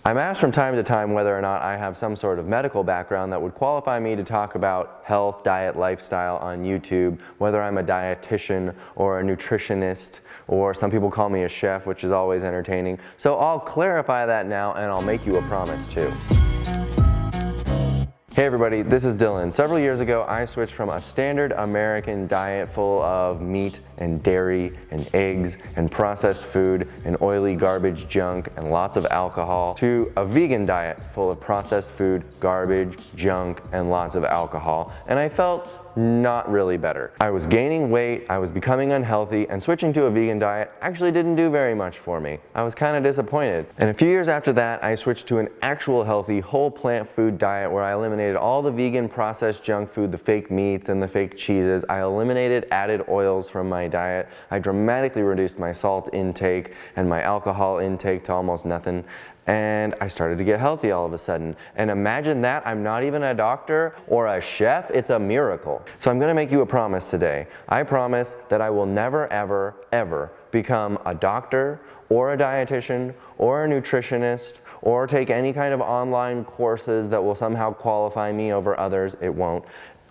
I'm asked from time to time whether or not I have some sort of medical background that would qualify me to talk about health, diet, lifestyle on YouTube, whether I'm a dietitian or a nutritionist, or some people call me a chef, which is always entertaining. So I'll clarify that now, and I'll make you a promise too. Hey everybody, this is Dylan. Several years ago, I switched from a standard American diet full of meat and dairy and eggs and processed food and oily garbage junk and lots of alcohol to a vegan diet full of processed food, garbage, junk, and lots of alcohol. And I felt not really better. I was gaining weight, I was becoming unhealthy, and switching to a vegan diet actually didn't do very much for me. I was kind of disappointed. And a few years after that, I switched to an actual healthy whole plant food diet where I eliminated all the vegan processed junk food, the fake meats and the fake cheeses. I eliminated added oils from my diet. I dramatically reduced my salt intake and my alcohol intake to almost nothing. And I started to get healthy all of a sudden. And imagine that, I'm not even a doctor or a chef, it's a miracle. So I'm gonna make you a promise today. I promise that I will never, ever, ever become a doctor or a dietitian or a nutritionist or take any kind of online courses that will somehow qualify me over others. It won't.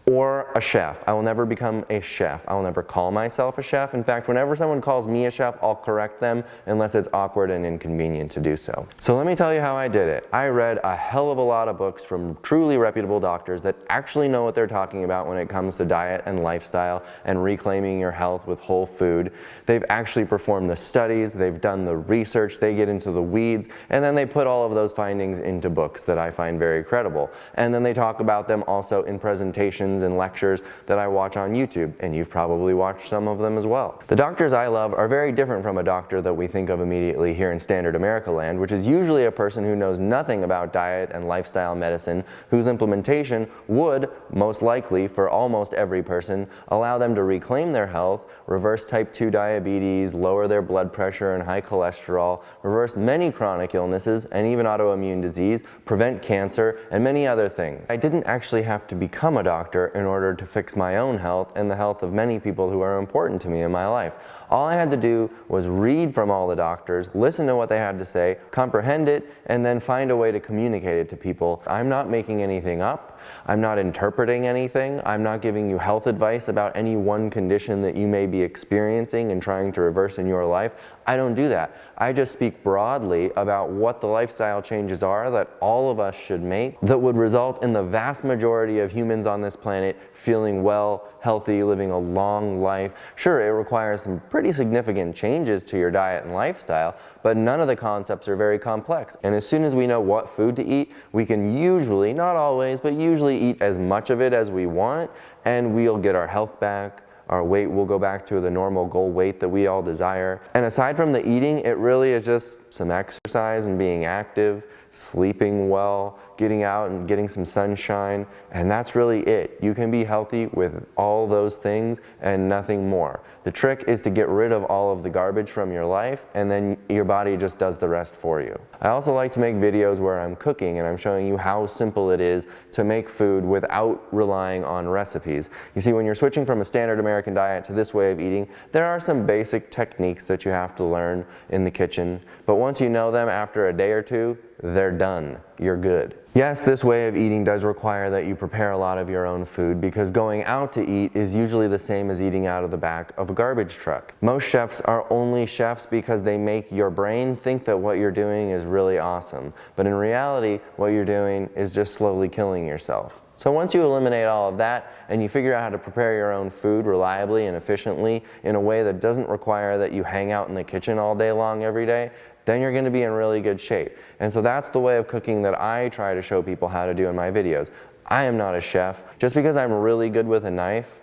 Or a chef. I will never become a chef. I will never call myself a chef. In fact, whenever someone calls me a chef, I'll correct them unless it's awkward and inconvenient to do so. So let me tell you how I did it. I read a hell of a lot of books from truly reputable doctors that actually know what they're talking about when it comes to diet and lifestyle and reclaiming your health with whole food. They've actually performed the studies, they've done the research, they get into the weeds, and then they put all of those findings into books that I find very credible. And then they talk about them also in presentations and lectures that I watch on YouTube, and you've probably watched some of them as well. The doctors I love are very different from a doctor that we think of immediately here in standard America land, which is usually a person who knows nothing about diet and lifestyle medicine, whose implementation would, most likely for almost every person, allow them to reclaim their health, reverse type 2 diabetes, lower their blood pressure and high cholesterol, reverse many chronic illnesses and even autoimmune disease, prevent cancer, and many other things. I didn't actually have to become a doctor in order to fix my own health and the health of many people who are important to me in my life. All I had to do was read from all the doctors, listen to what they had to say, comprehend it, and then find a way to communicate it to people. I'm not making anything up. I'm not interpreting anything. I'm not giving you health advice about any one condition that you may be experiencing and trying to reverse in your life. I don't do that. I just speak broadly about what the lifestyle changes are that all of us should make that would result in the vast majority of humans on this planet feeling well, healthy, living a long life. Sure, it requires some pretty significant changes to your diet and lifestyle, but none of the concepts are very complex. And as soon as we know what food to eat, we can usually, not always, but usually eat as much of it as we want, and we'll get our health back. Our weight will go back to the normal goal weight that we all desire. And aside from the eating, it really is just some exercise and being active, sleeping well, getting out and getting some sunshine, and that's really it. You can be healthy with all those things and nothing more. The trick is to get rid of all of the garbage from your life, and then your body just does the rest for you. I also like to make videos where I'm cooking and I'm showing you how simple it is to make food without relying on recipes. You see, when you're switching from a standard American diet to this way of eating, there are some basic techniques that you have to learn in the kitchen, but once you know them after a day or two, they're done. You're good. Yes, this way of eating does require that you prepare a lot of your own food because going out to eat is usually the same as eating out of the back of a garbage truck. Most chefs are only chefs because they make your brain think that what you're doing is really awesome. But in reality, what you're doing is just slowly killing yourself. So once you eliminate all of that and you figure out how to prepare your own food reliably and efficiently in a way that doesn't require that you hang out in the kitchen all day long every day, then you're going to be in really good shape. And so that's the way of cooking that I try to show people how to do in my videos. I am not a chef. Just because I'm really good with a knife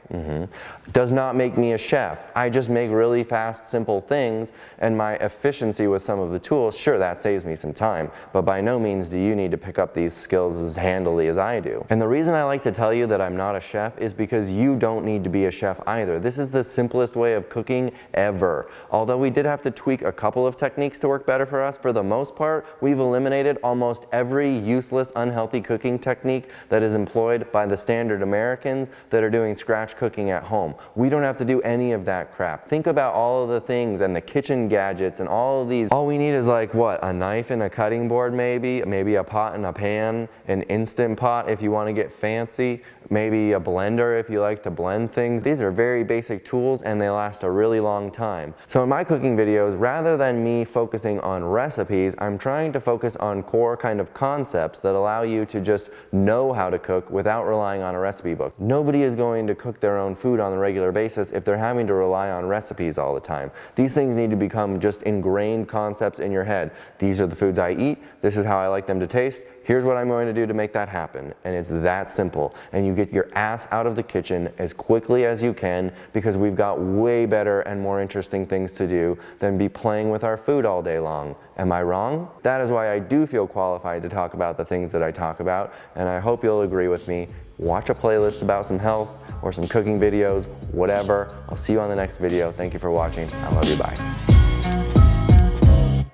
does not make me a chef. I just make really fast, simple things, and my efficiency with some of the tools, sure, that saves me some time, but by no means do you need to pick up these skills as handily as I do. And the reason I like to tell you that I'm not a chef is because you don't need to be a chef either. This is the simplest way of cooking ever. Although we did have to tweak a couple of techniques to work better for us, for the most part, we've eliminated almost every useless, unhealthy cooking technique that is employed by the standard Americans that are doing scratch cooking at home. We don't have to do any of that crap. Think about all of the things and the kitchen gadgets and all of these. All we need is like what? A knife and a cutting board maybe a pot and a pan, an Instant Pot if you want to get fancy, maybe a blender if you like to blend things. These are very basic tools and they last a really long time. So in my cooking videos, rather than me focusing on recipes, I'm trying to focus on core kind of concepts that allow you to just know how to cook without relying on a recipe book. Nobody is going to cook their own food on a regular basis if they're having to rely on recipes all the time. These things need to become just ingrained concepts in your head. These are the foods I eat. This is how I like them to taste. Here's what I'm going to do to make that happen. And it's that simple. And you get your ass out of the kitchen as quickly as you can, because we've got way better and more interesting things to do than be playing with our food all day long. Am I wrong? That is why I do feel qualified to talk about the things that I talk about, and I hope you'll agree with me. Watch a playlist about some health or some cooking videos, whatever. I'll see you on the next video. Thank you for watching. I love you. Bye.